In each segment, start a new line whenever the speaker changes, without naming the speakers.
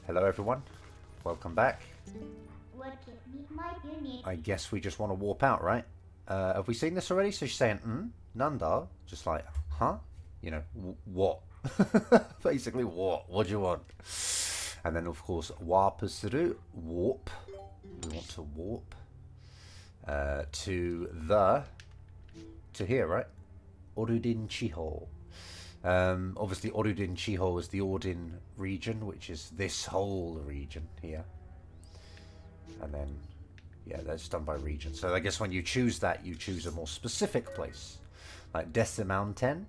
Hello everyone, welcome back.
What might you need?
I guess we just want to warp out, right? Have we seen this already? So she's saying, Nanda? Just like, huh? You know, what? Basically, what? What do you want? And then, of course, warp suru, warp. We want to warp to here, right? Orudin Chiho. Obviously, Orudin Chiho is the Ordin region, which is this whole region here. And then, yeah, that's done by region. So I guess when you choose that, you choose a more specific place. Like Desu Mountain,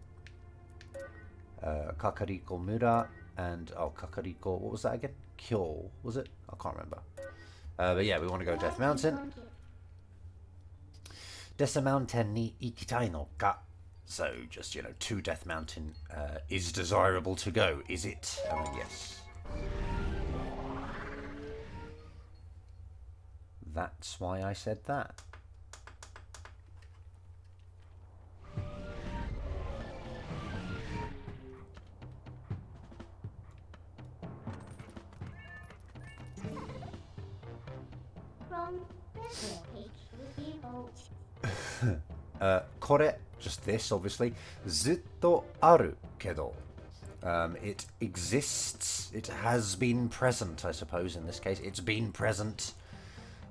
Kakariko Mura, and Kakariko, what was that again? Kyo, was it? I can't remember. But yeah, we want to go Death Mountain. Desu Mountain ni ikitai no ka. So just, you know, to Death Mountain is desirable to go, is it? I mean, yes. That's why I said that.
From this page, we
Kore, just this, obviously. Zutto aru kedo. It exists. It has been present, I suppose, in this case. It's been present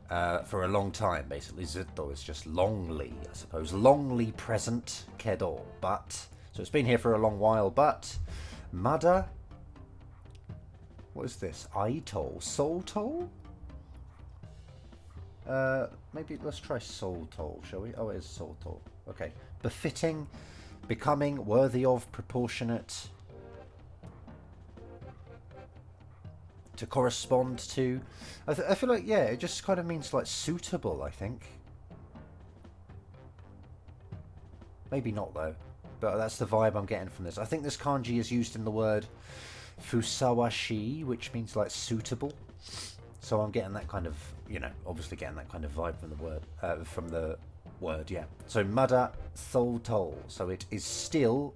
for a long time, basically. Zutto is just longly, I suppose. Longly present, kedo. But, so it's been here for a long while, but Mada, what is this? Aito? Soul Toll? Maybe let's try Soul Toll, shall we? Oh, it is Soul Toll. Okay. Befitting, becoming, worthy of, proportionate, to correspond to. I feel like, yeah, it just kind of means like suitable, I think. Maybe not though, but that's the vibe I'm getting from this. I think this kanji is used in the word fusawashi, which means like suitable. So I'm getting that kind of, you know, obviously getting that kind of vibe from the word, yeah. So Mada Soul Toll. So it's still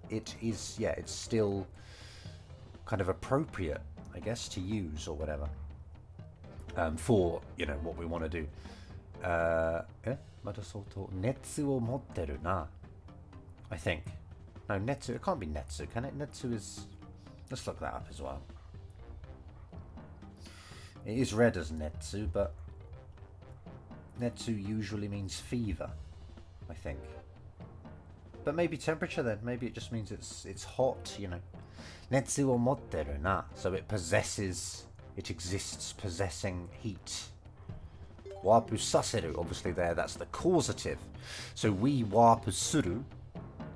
kind of appropriate, I guess, to use or whatever. For, you know, what we want to do. Mada Soul Toll. Netsu wo motteru na. I think. No, Netsu, it can't be Netsu, can it? Netsu is, let's look that up as well. It is read as Netsu, but Netsu usually means fever, I think. But maybe temperature then. Maybe it just means it's hot, you know. Netsu wo motteru na. So it possesses, it exists possessing heat. Wapu saseru, obviously there, that's the causative. So we wapu suru,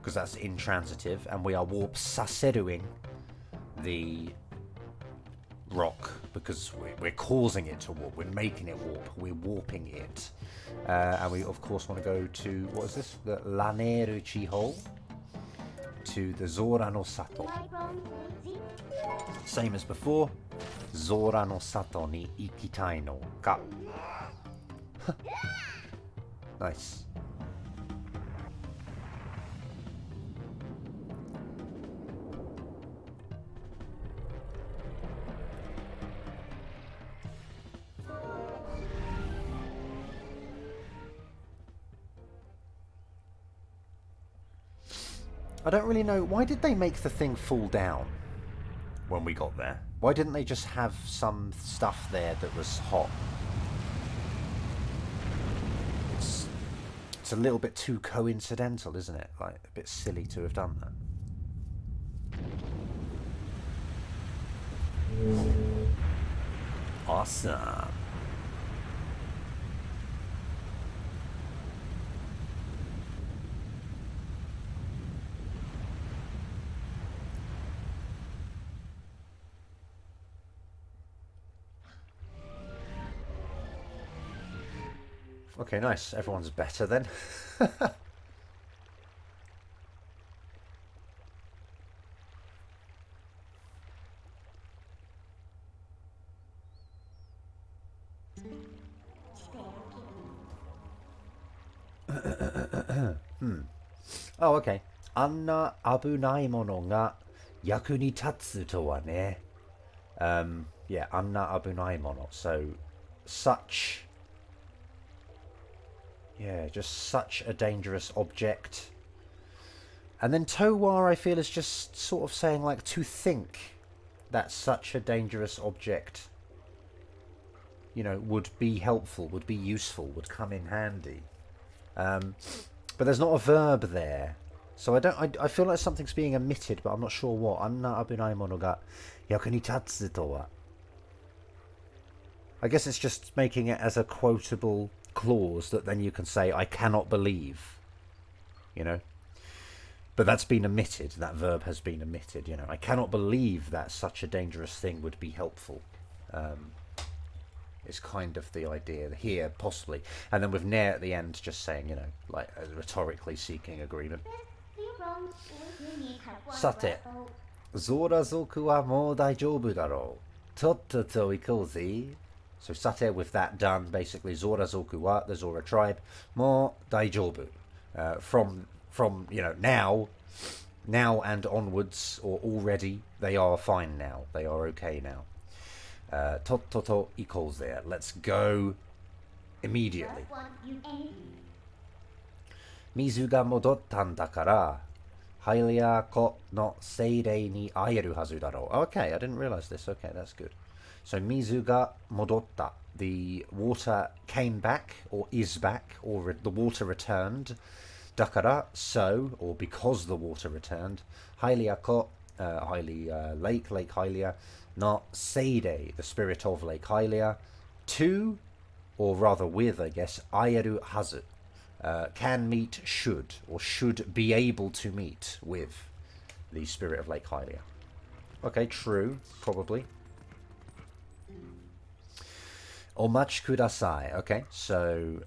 because that's intransitive, and we are warp saseruing the rock, because we're causing it to warp, we're making it warp, we're warping it. And we of course want to go to, what is this? The Laneru Chiho, to the Zora no Sato. Same as before, Zora no Sato ni ikitai no ka. Nice. I don't really know, why did they make the thing fall down when we got there? Why didn't they just have some stuff there that was hot? It's a little bit too coincidental, isn't it? Like, a bit silly to have done that. Awesome. Okay, nice. Everyone's better then. Oh, okay. あんな危ないものが役に立つとはね。Yeah, anna abunai mono. So, such... Yeah, just such a dangerous object. And then towar, I feel, is just sort of saying, like, to think that such a dangerous object, you know, would be helpful, would be useful, would come in handy. But there's not a verb there. So I feel like something's being omitted, but I'm not sure what. Anna abunai mono ga yaku ni tatsu to wa. I guess it's just making it as a quotable clause that then you can say, I cannot believe, you know. But that's been omitted. That verb has been omitted, you know. I cannot believe that such a dangerous thing would be helpful. Is kind of the idea here, possibly. And then with ne at the end, just saying, you know, like rhetorically seeking agreement. Sate, zorazoku wa mou daijoubu daro. Tototo ikou. So sate, with that done, basically zorazoku wa, the Zora tribe, mou daijoubu. From you know, now and onwards, or already, they are fine now. They are okay now. Tototo equals there. Let's go immediately. Mizu ga modottan dakara, Hylia ko no seirei ni aeru hazu daro. Okay, I didn't realize this. Okay, that's good. So mizu ga modotta. The water came back, or is back, or the water returned. Dakara, so, or because the water returned. Hylia ko, Lake Hylia. Not Seirei, the spirit of Lake Hylia, to, or rather with, I guess, Aeru Hazu, can meet, should, or should be able to meet with the spirit of Lake Hylia. Okay, true, probably. Omachi kudasai. Okay, so,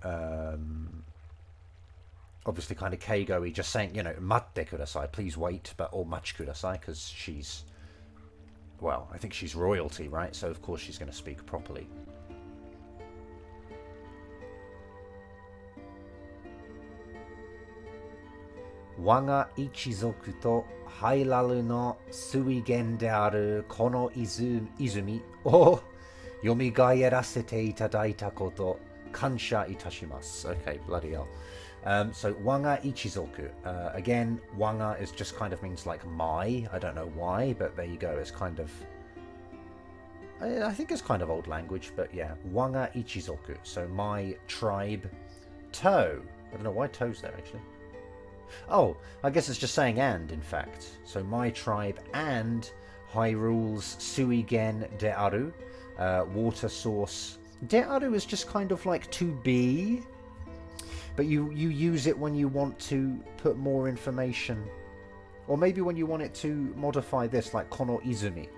obviously kind of keigo-y, just saying, you know, matte kudasai, please wait, but omachi kudasai, because she's... Well, I think she's royalty, right? So, of course, she's going to speak properly. Waga ichizoku to hairaru no suigen de aru kono izumi o yomigaerasete itadaita koto kansha itashimasu. Okay, bloody hell. So waga ichizoku. Again, waga is just kind of means like my. I don't know why, but there you go. It's kind of... I think it's kind of old language, but yeah. Waga ichizoku. So my tribe. To. I don't know why to's there, actually. Oh, I guess it's just saying and, in fact. So my tribe and Hyrule's suigen de aru. Water source. De aru is just kind of like to be... But you use it when you want to put more information. Or maybe when you want it to modify this, like kono izumi.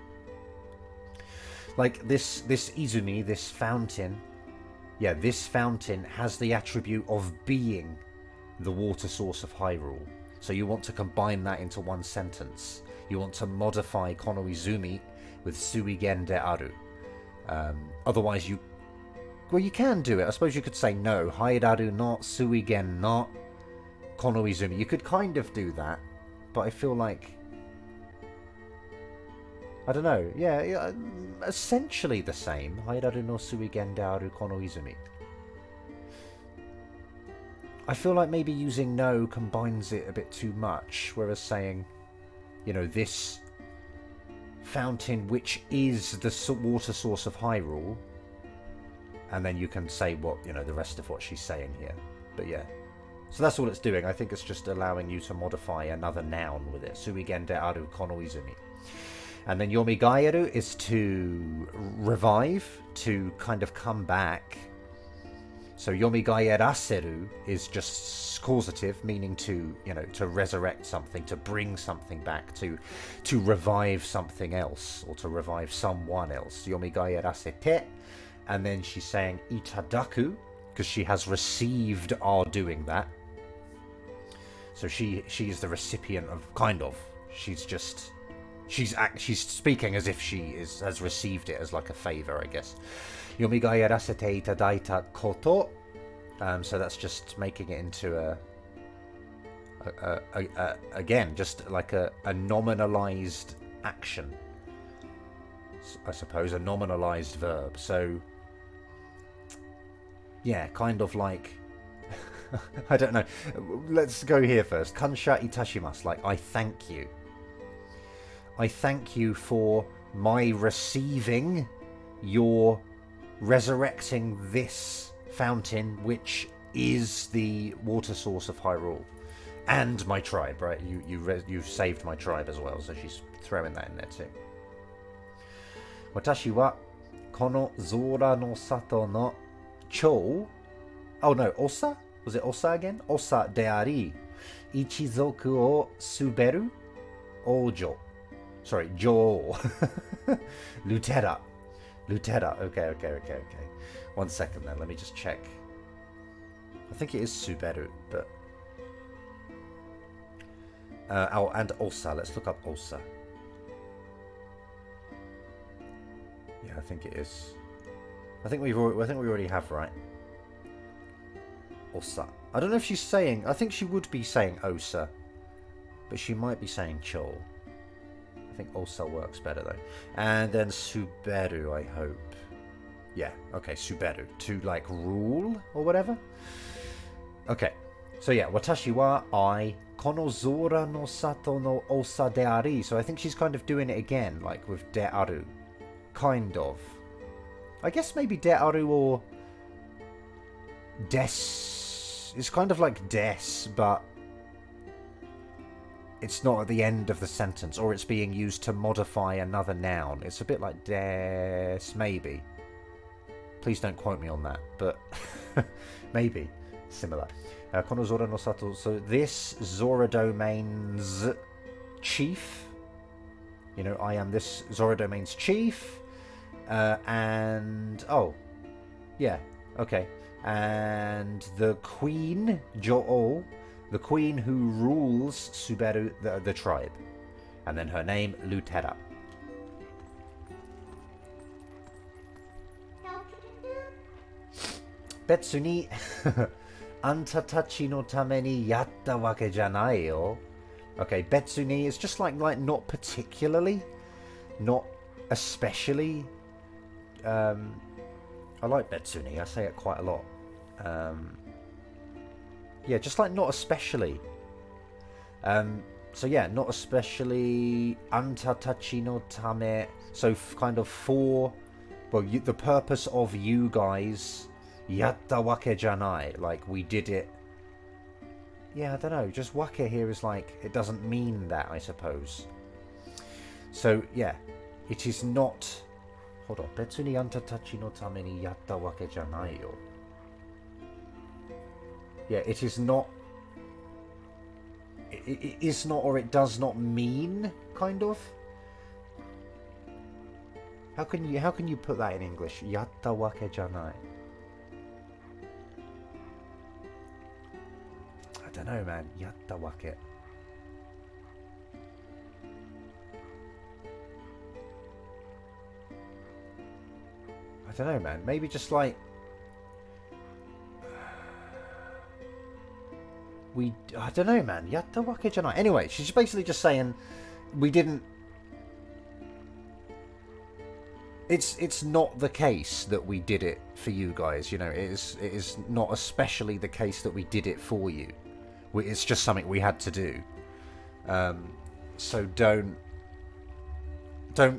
Like this izumi, this fountain. Yeah, this fountain has the attribute of being the water source of Hyrule. So you want to combine that into one sentence. You want to modify kono izumi with suigen de aru. Otherwise you... Well, you can do it. I suppose you could say no. Hairaru no suigen no kono izumi. You could kind of do that. But I feel like... I don't know. Yeah, essentially the same. Hairaru no suigen de aru kono izumi. I feel like maybe using no combines it a bit too much. Whereas saying, you know, this fountain which is the water source of Hyrule... And then you can say what, you know, the rest of what she's saying here. But yeah. So that's all it's doing. I think it's just allowing you to modify another noun with it. Suigen de aru kono izumi. And then yomigaeru is to revive, to kind of come back. So yomigaeraseru is just causative, meaning to, you know, to resurrect something, to bring something back, to revive something else, or to revive someone else. Yomigaerasete. And then she's saying itadaku, because she has received our doing that. So she is the recipient of, kind of. She's speaking as if she has received it as like a favor, I guess. Yomigaerasete itadaita koto. So that's just making it into again, just like a nominalized action. I suppose, a nominalized verb. So, yeah, kind of like... I don't know. Let's go here first. Kansha itashimasu, like, I thank you. I thank you for my receiving your resurrecting this fountain, which is the water source of Hyrule. And my tribe, right? You've saved my tribe as well, so she's throwing that in there too. Watashi wa kono Zora no Sato no chou. Oh no, Osa? Was it Osa again? Osa de ari. Ichizoku o suberu ojo. Sorry, jo. Lutera. Okay. 1 second then, let me just check. I think it is suberu, but... oh, and Osa. Let's look up Osa. Yeah, I think it is. I think we already have, right? Osa. I don't know if she's saying... I think she would be saying Osa. But she might be saying Chol. I think Osa works better, though. And then Suberu, I hope. Yeah, okay, Suberu. To, like, rule or whatever? Okay. So, yeah, Watashi wa I kono Zora no Sato no Osa de ari. So I think she's kind of doing it again, like with de aru. Kind of. I guess maybe de aru or des. It's kind of like des, but it's not at the end of the sentence, or it's being used to modify another noun. It's a bit like des, maybe. Please don't quote me on that, but maybe similar. Kono Zora no Sato. So this Zora domain's chief. You know, I am this Zora domain's chief. And oh, yeah, okay. And the queen Jo'o, the queen who rules Suberu, the tribe, and then her name Lutera. Betsu ni anta tachi no tame ni yatta wake janai yo. Okay, betsu ni is just like not particularly, not especially. I like betsu ni. I say it quite a lot. Yeah, just like not especially. So yeah, not especially anta tachi no tame. So kind of for, well, the purpose of you guys. Yatta wake janai, like we did it. Yeah, I don't know. Just wake here is like, it doesn't mean that, I suppose. So yeah, it is not. Hold on. Betsu ni anta tachi no tame ni yatta wake janai yo. Yeah, it is not. It is not, or it does not mean, kind of. How can you put that in English? Yatta wake janai. I don't know, man. Yatta wake. I don't know, man. Maybe just like I don't know, man. Yatta wake janai. Anyway, she's basically just saying we didn't. It's not the case that we did it for you guys. You know, it is not especially the case that we did it for you. It's just something we had to do. So don't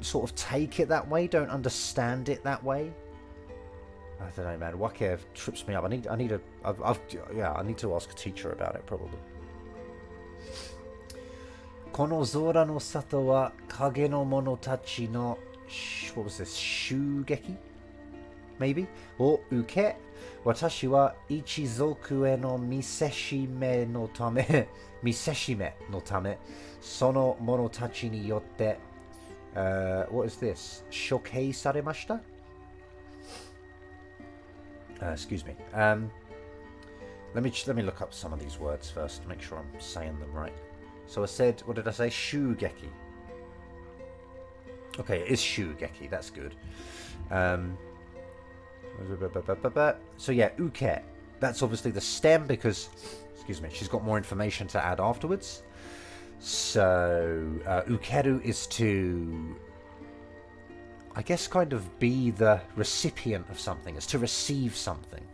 sort of take it that way. Don't understand it that way. I don't know, man. Wake trips me up. I need to ask a teacher about it probably. Kono Zora no Sato wa kage no mono tachi no what was this? Shugeki? Maybe? O uke. Watashi wa ichizoku e no miseshime no tame sono mono tachi ni yotte what is this? Shokei saremashita? Excuse me. Let me look up some of these words first to make sure I'm saying them right. So I said, what did I say? Shugeki. Okay, it is Shugeki. That's good. So yeah, uke. That's obviously the stem because, excuse me, she's got more information to add afterwards. So ukeru is to I guess, kind of be the recipient of something. It's to receive something.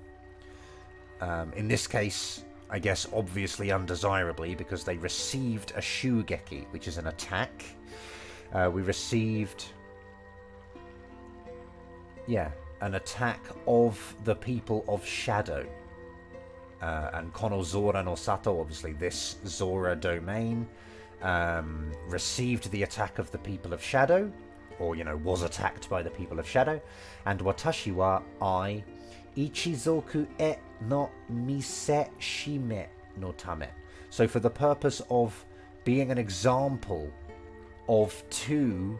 In this case, I guess, obviously undesirably, because they received a shugeki, which is an attack. We received... yeah, an attack of the people of Shadow. And Kono Zora no Sato, obviously this Zora domain, received the attack of the people of Shadow, or, you know, was attacked by the people of Shadow. And watashi wa, I, ichizoku e no mise shime no tame. So for the purpose of being an example of to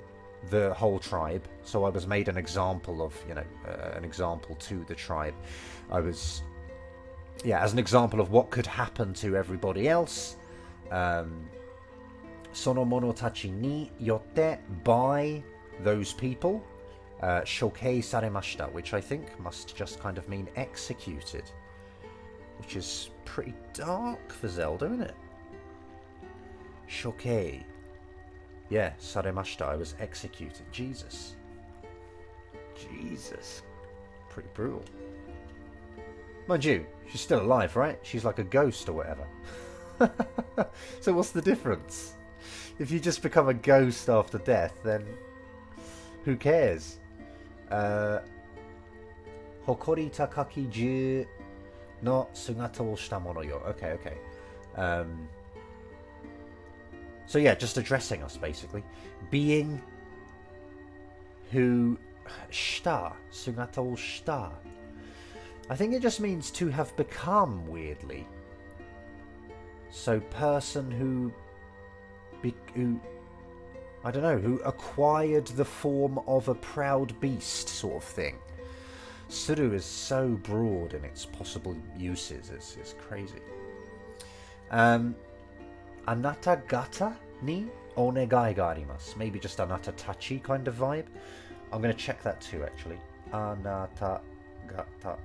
the whole tribe, so I was made an example of, you know, an example to the tribe. I was... yeah, as an example of what could happen to everybody else. Sono monotachi ni yotte, by those people. Shokei saremashita, which I think must just kind of mean executed. Which is pretty dark for Zelda, isn't it? Shokei. Yeah, saremashita, I was executed. Jesus. Jesus. Pretty brutal. Mind you, she's still alive, right? She's like a ghost or whatever. So what's the difference? If you just become a ghost after death, then who cares? Hokori takaki ju no sugata wo shita mono yo. Okay. So yeah, just addressing us, basically. Being who... shita. Sugata wo shita. I think it just means to have become, weirdly. So person who I don't know, who acquired the form of a proud beast sort of thing. Suru is so broad in its possible uses, it's crazy. Anata gata ni onegai ga arimasu. Maybe just anata tachi kind of vibe. I'm going to check that too, actually. Anata gata.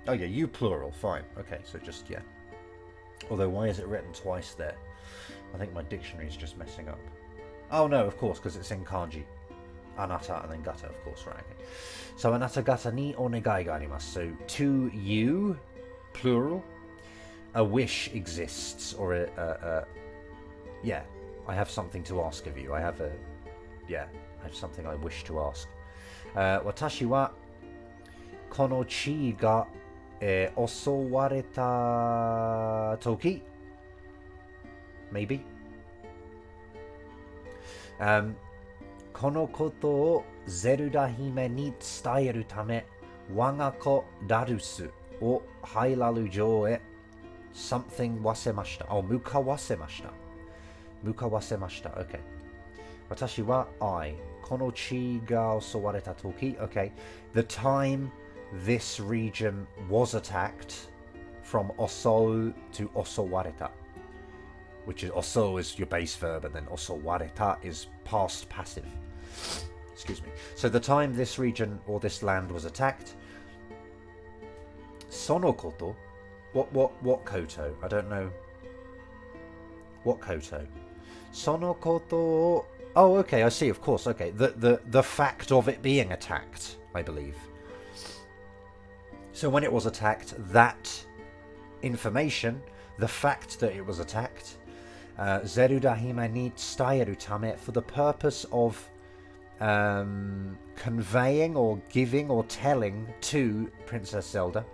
Oh yeah, you plural, fine. Okay, so just, yeah. Although, why is it written twice there? I think my dictionary's just messing up. Oh no, of course, because it's in kanji. Anata and then gata, of course, right, okay. So, anata gata ni onegai ga arimasu. So, to you, plural, a wish exists, or yeah, I have something to ask of you. I have something I wish to ask. Watashi wa kono chi ga osowareta toki. Maybe. Kono koto o Zelda hime ni tsudaeru tame waga ko Darusu o hairaru jou e something wasemashita. Oh, mukawasemashita. Mukawasemashita, okay. Watashi wa I. Kono chi ga osowareta toki. Okay. The time this region was attacked, from osou to osowareta, which is osou is your base verb and then osowareta is past passive. Excuse me. So the time this region or this land was attacked, sono koto, what koto? I don't know. What koto? Sono koto. Oh, okay, I see. Of course, okay. The fact of it being attacked, I believe. So when it was attacked, that information, the fact that it was attacked, Zelda hime ni tsudaeru tame, for the purpose of conveying or giving or telling to Princess Zelda,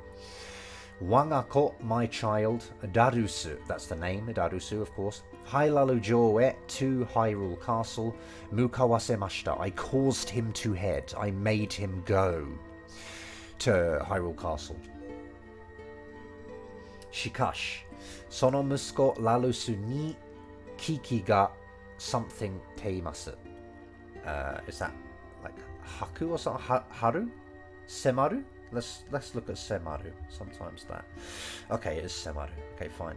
waga ko, my child, Darusu, that's the name, Darusu, of course, hairaru jou e, to Hyrule Castle, mukawasemashita, I caused him to head, I made him go to Hyrule Castle. Shikashi, sono musuko Larusu ni kiki ga something teimasu. Is that like haku or something? Haru? Semaru? Let's look at semaru. Sometimes that. Okay, it is semaru. Okay, fine.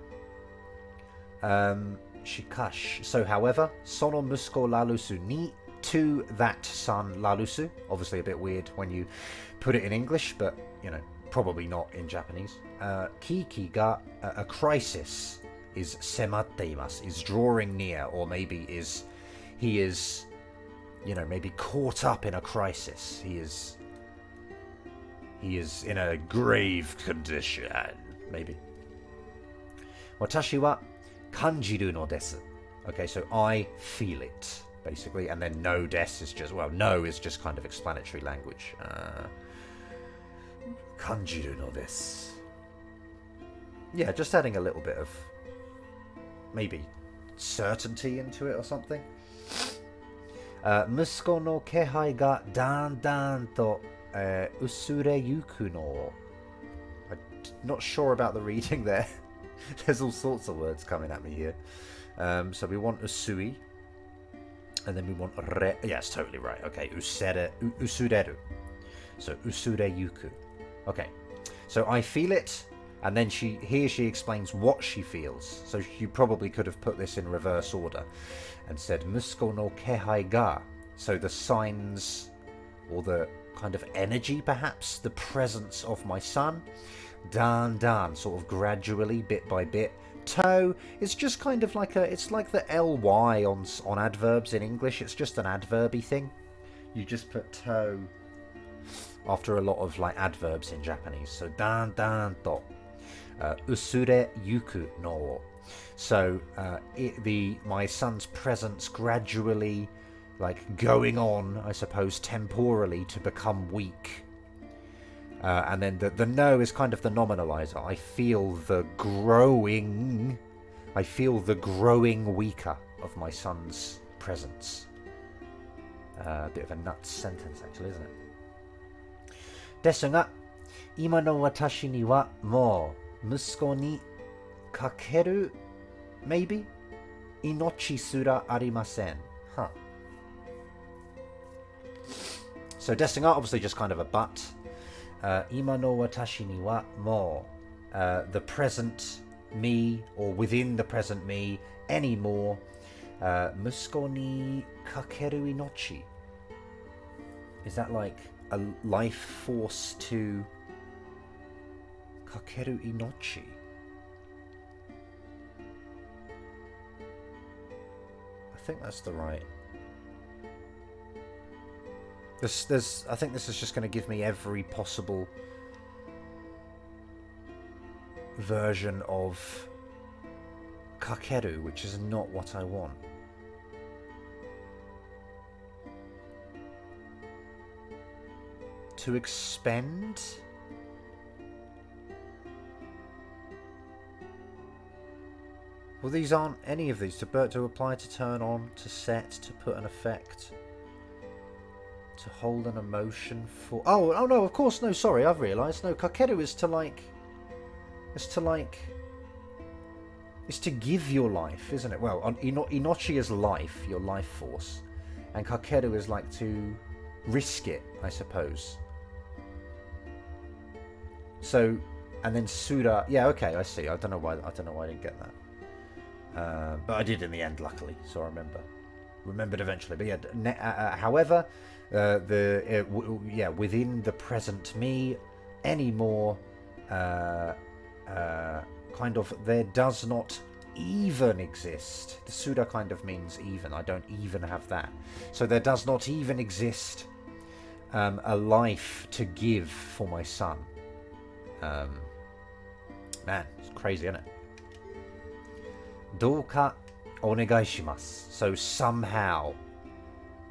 Shikashi. So, however, sono musuko Larusu ni, to that son Larusu. Obviously a bit weird when you put it in English, but, you know, probably not in Japanese. Kiki ga, a crisis, is sematteimasu, is drawing near, or maybe he is you know, maybe caught up in a crisis. He is in a grave condition, maybe. Watashi wa kanjiru no desu. Okay, so I feel it, basically. And then no desu is just, well, no is just kind of explanatory language. Kanjiru no desu. Yeah, just adding a little bit of maybe certainty into it or something. 息子の気配がだんだんと、薄れゆくの. I'm not sure about the reading there. There's all sorts of words coming at me here. So we want usui. And then we want re. Yes, totally right. Okay, usureru. So usure yuku. Okay. So I feel it. And then she explains what she feels. So you probably could have put this in reverse order and said musko no kehai ga. So the signs or the kind of energy, perhaps, the presence of my son. Dan dan, sort of gradually, bit by bit. To is just kind of like it's like the ly on adverbs in English. It's just an adverby thing. You just put to after a lot of like adverbs in Japanese. So dan dan to. Usure yuku no. So my son's presence gradually, like going on, I suppose, temporally to become weak. And then the no is kind of the nominalizer. I feel the growing weaker of my son's presence. A bit of a nuts sentence, actually, isn't it? ですが、今の私にはもう息子にかける maybe 命すらありません. Huh. So destinga, obviously just kind of a but. 今の私にはもう the present me or within the present me anymore 息子にかける命. Is that like a life force to kakeru inochi? I think that's the right. I think this is just going to give me every possible version of kakeru, which is not what I want. To expend? Well, these aren't any of these. To apply, to turn on, to set, to put an effect, to hold an emotion for... Oh no, of course, no, sorry, I've realised. No, kakeru is to like... It's to give your life, isn't it? Well, inochi is life, your life force. And kakeru is like to risk it, I suppose. So, and then Sura, yeah, okay, I see. I don't know why I didn't get that, but I did in the end, luckily. So I remembered eventually. But yeah, however, within the present me, anymore, kind of there does not even exist. The Sura kind of means even. I don't even have that. So there does not even exist a life to give for my son. Man, it's crazy, isn't it? どうかお願いします. So somehow,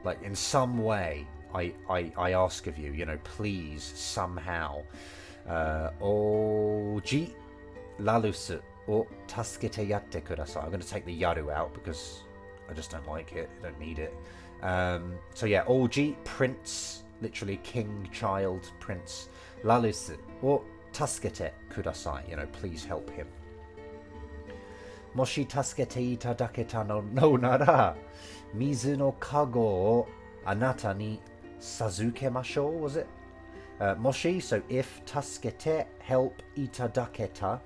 like in some way, I ask of you, please, somehow, おじラルスを助けてやってください. I'm going to take the yaru out because I just don't like it. I don't need it. So yeah, Oji, prince, literally king, child, prince. Lalus or taskete kudasai, please help him. Moshi taskete itadaketa no nara, mizu no kago o anata ni sazukemashou, was it? Moshi, so if, taskete, help, itadaketa,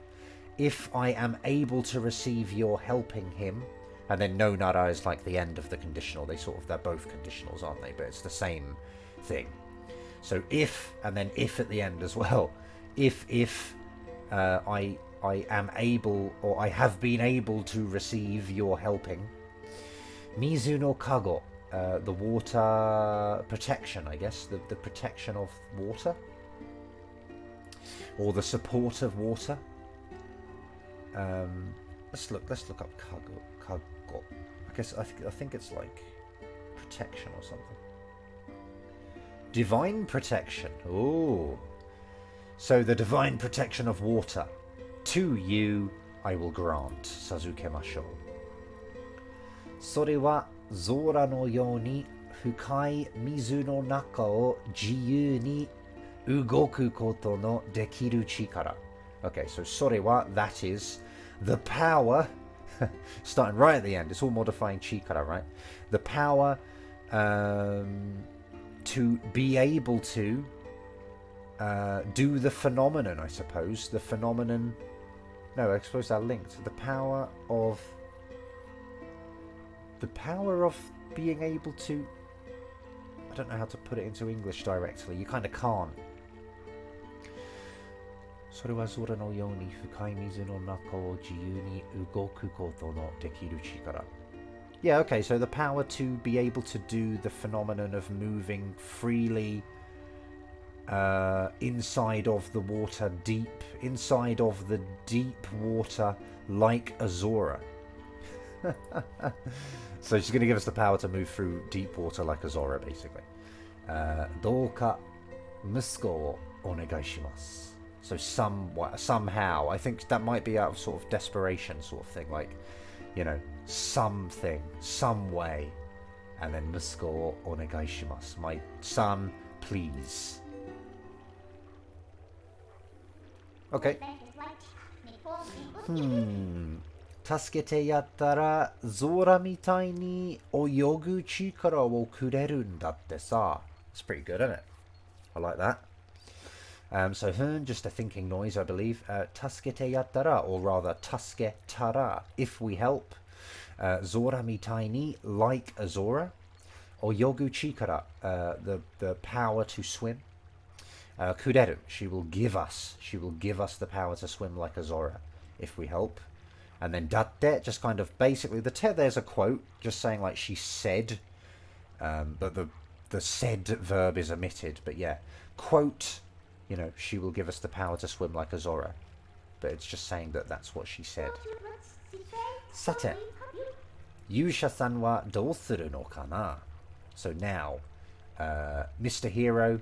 if I am able to receive your helping him, and then no nara is like the end of the conditional. They're both conditionals, aren't they? But it's the same thing. So if, and then if at the end as well. If I am able, or I have been able to receive your helping. Mizu no kago, the water protection, I guess. The protection of water. Or the support of water. Let's look up kago. I think it's like protection or something. Divine protection. Oh. So the divine protection of water. To you I will grant. Sazukemashou. それは空のように深い水の中を自由に動くことのできる力. Okay, so それは that is the power starting right at the end. It's all modifying chikara, right? The power to be able to do the phenomenon, I suppose. The phenomenon... No, I suppose they're linked. The power of being able to... I don't know how to put it into English directly. You kind of can't. それは空のように深い水の中を自由に動くことのできる力. Yeah, okay, so the power to be able to do the phenomenon of moving freely inside of the water, inside of the deep water, like Azora. So she's going to give us the power to move through deep water like Azora, basically. どうか息子をお願いします. So somehow, I think that might be out of sort of desperation sort of thing, like, you know, something, some way, and then 息子をお願いします. My son, please. Okay. 助けてやったらゾラみたいに泳ぐ力をくれるんだってさ. It's pretty good, isn't it? I like that. So just a thinking noise, I believe. 助けてやったら, or rather 助けたら, if we help. Zora みたいに like Azora.泳ぐ力, the power to swim. Kureru, she will give us the power to swim like Azora if we help. And then datte, just kind of basically there's a quote just saying like she said, but the said verb is omitted. But yeah, quote, you know, she will give us the power to swim like Azora, but it's just saying that that's what she said. Sate, Yusha-san wa dou suru no kana? So now, Mr. Hero,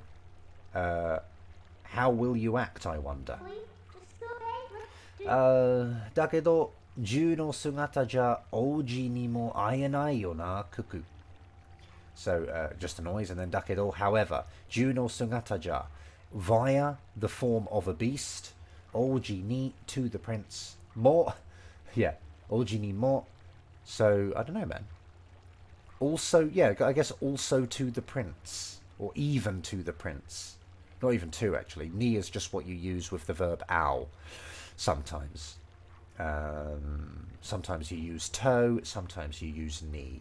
how will you act, I wonder? だけど銃の姿じゃ王子にも会えないよな、クク. So, just a noise, and then だけど, however, 銃の姿じゃ via the form of a beast, 王子に to the prince, も yeah, 王子にも, so, I don't know, man. Also, yeah, I guess also to the prince, or even to the prince. Not even to, actually. Ni is just what you use with the verb ao. Sometimes. Sometimes you use to, sometimes you use ni.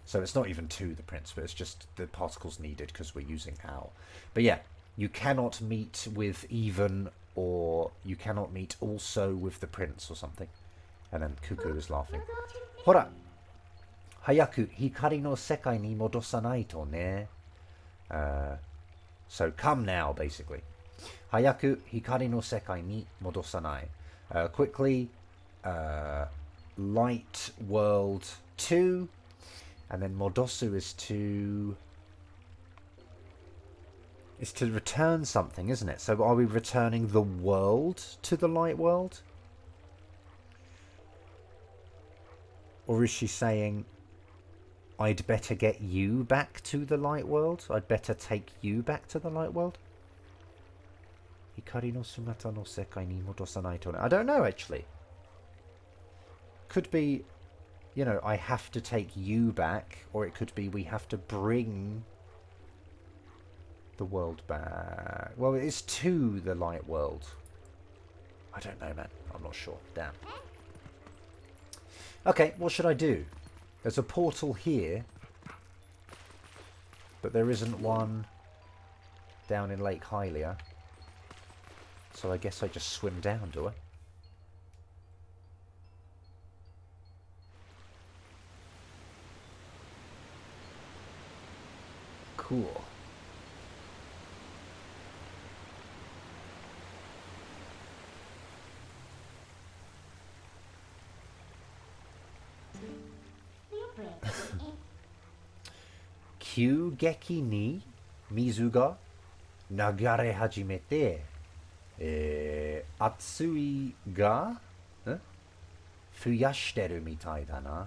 So it's not even to the prince, but it's just the particles needed because we're using ao. But yeah, you cannot meet with even, or you cannot meet also with the prince or something. And then Cuckoo is laughing. Hora! Hayaku hikari no sekai ni modosanai to ne. So come now, basically. Hayaku hikari no sekai ni modosanai. Quickly, light world 2, and then modosu is to return something, isn't it? So are we returning the world to the light world? Or is she saying, I'd better get you back to the light world? I'd better take you back to the light world? Hikari no sugata no sekai ni modosanai to ne. I don't know, actually. Could be, you know, I have to take you back, or it could be we have to bring the world back. Well, it is to the light world. I don't know, man. I'm not sure. Damn. Okay, what should I do? There's a portal here, but there isn't one down in Lake Hylia. So I guess I just swim down, do I? Cool. Kyu geki ni mizu ga nagare hajimete, atsui ga fuyashiteru mitai da na.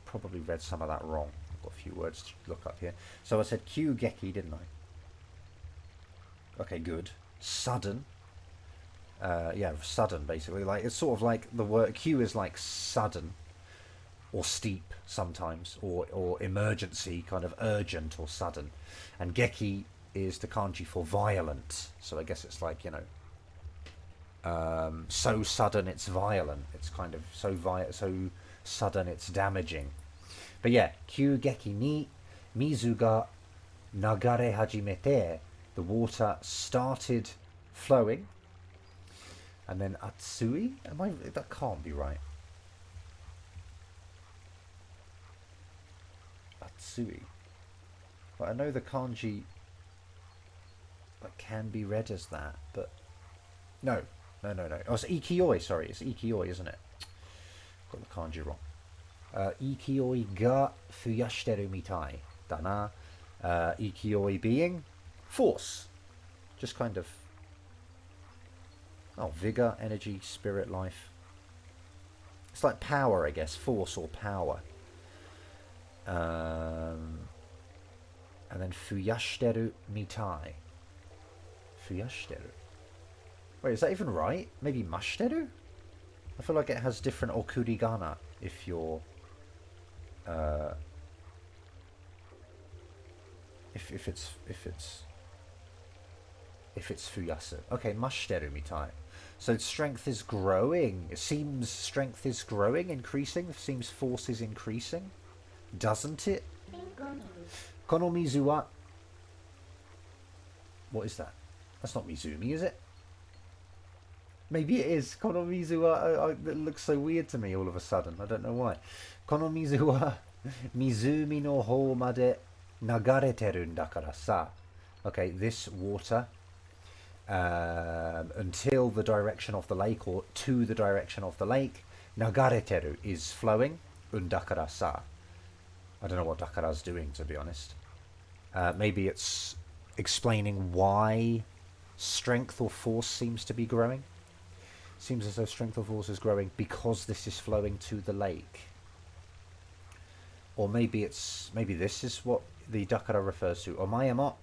Probably read some of that wrong. I've got a few words to look up here. So I said Kyu geki, didn't I? Okay, good. Sudden. Yeah, sudden, basically. Like, it's sort of like the word Q is like sudden or steep sometimes, or emergency, kind of urgent or sudden. And geki is the kanji for violent. So I guess it's like, you know, so sudden it's violent. It's kind of so sudden it's damaging. But yeah, Kyu geki ni mizu ga nagare hajimete, the water started flowing. And then atsui? That can't be right. Atsui. But I know the kanji can be read as that, but no. Oh, it's ikioi, sorry. It's ikioi, isn't it? Got the kanji wrong. Ikioi ga fuyashiteru mitai da na. Ikioi being force. Just kind of, vigor, energy, spirit, life. It's like power, I guess. Force or power. And then fuyashiteru mitai. Fuyashiteru. Wait, is that even right? Maybe mashiteru? I feel like it has different okurigana if you're... if it's fuyasu. Okay, mashiteru mitai. So strength is growing. It seems strength is growing, increasing. It seems force is increasing. Doesn't it? Kono mizu wa... What is that? That's not Mizumi, is it? Maybe it is. Kono mizu wa... It looks so weird to me all of a sudden. I don't know why. Kono mizu wa Mizumi no hou made nagareteru ndakara sa. Okay, this water... until the direction of the lake, or to the direction of the lake, nagareteru is flowing, undakara sa. I don't know what dakara's doing, to be honest. Maybe it's explaining why strength or force seems to be growing. Seems as though strength or force is growing because this is flowing to the lake. Or maybe this is what the dakara refers to. Omae mo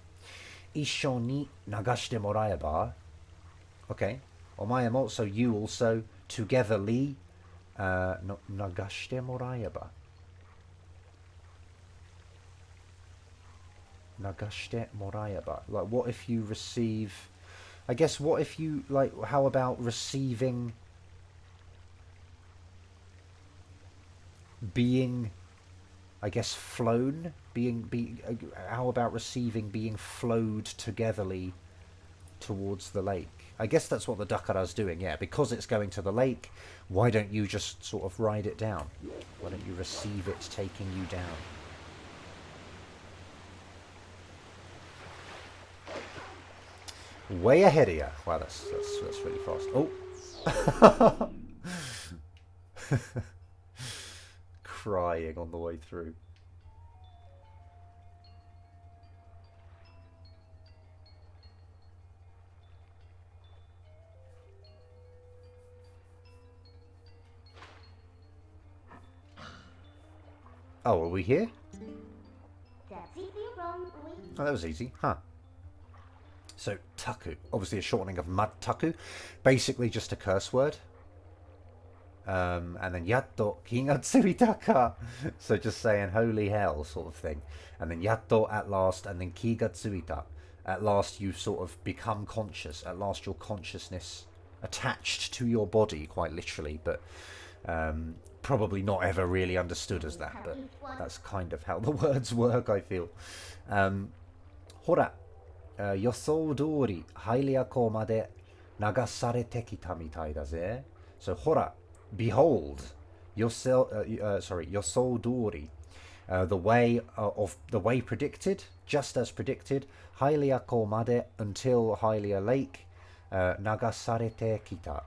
issho ni nagashite moraeba. Okay. Omae mo, so you also togetherly nagashite moraeba. Nagashite moraeba. Like, what if you receive... I guess, what if you... Like, how about receiving... Being... I guess, flown? How about receiving being flowed togetherly towards the lake? I guess that's what the dakara's doing, yeah. Because it's going to the lake, why don't you just sort of ride it down? Why don't you receive it taking you down? Way ahead of you. Wow, that's really fast. Oh! Crying on the way through. Oh, are we here? Oh, that was easy. Huh. So, taku. Obviously a shortening of mad-taku. Basically just a curse word. And then yatto kigatsuita ka. So just saying holy hell sort of thing. And then yatto at last, and then kigatsuita. At last you've sort of become conscious. At last your consciousness attached to your body, quite literally, but probably not ever really understood as that. But that's kind of how the words work, I feel. Hora. Yosou dori hailiako made nagasarete kita mitai da ze. So hora, behold, yosou dori. The way predicted, just as predicted. Hylia komade, until Hylia Lake. Nagasarete kita.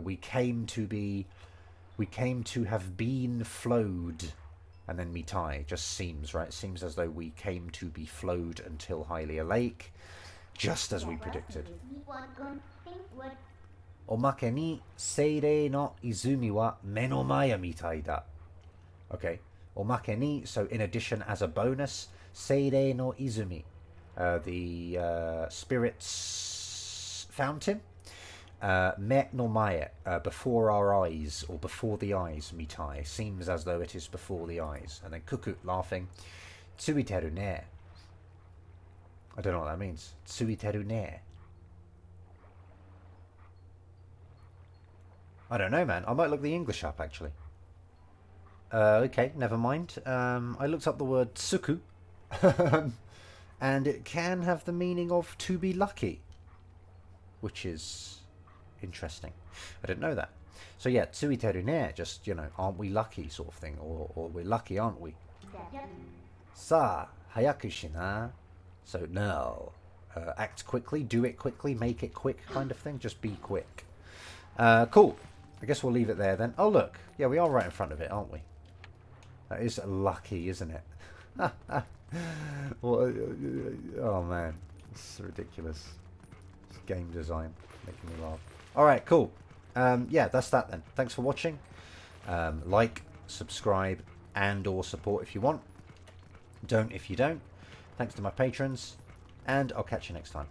We came to have been flowed. And then mitai just seems, right? It seems as though we came to be flowed until Hylia Lake, just as we predicted. Omake ni seirei no izumi wa menomaya mitai da. Okay. Omake ni, so in addition, as a bonus, seirei no izumi. The spirit's fountain. Me no mae, before our eyes, or before the eyes, mitai. Seems as though it is before the eyes. And then Kuku, laughing. Tsuiteru ne. I don't know what that means. Tsuiteru ne. I don't know, man. I might look the English up, actually. Okay, never mind. I looked up the word tsuku. And it can have the meaning of to be lucky. Which is interesting. I didn't know that. So yeah, tsuiteru ne, just, aren't we lucky sort of thing. Or we're lucky, aren't we? Sa, hayaku shina. So now, act quickly, do it quickly, make it quick kind of thing. Just be quick. Cool. I guess we'll leave it there then. Oh, look. Yeah, we are right in front of it, aren't we? That is lucky, isn't it? Well, oh, man. It's ridiculous. It's game design. Making me laugh. Alright, cool. Yeah, that's that then. Thanks for watching. Like, subscribe, and or support if you want. Don't if you don't. Thanks to my patrons. And I'll catch you next time.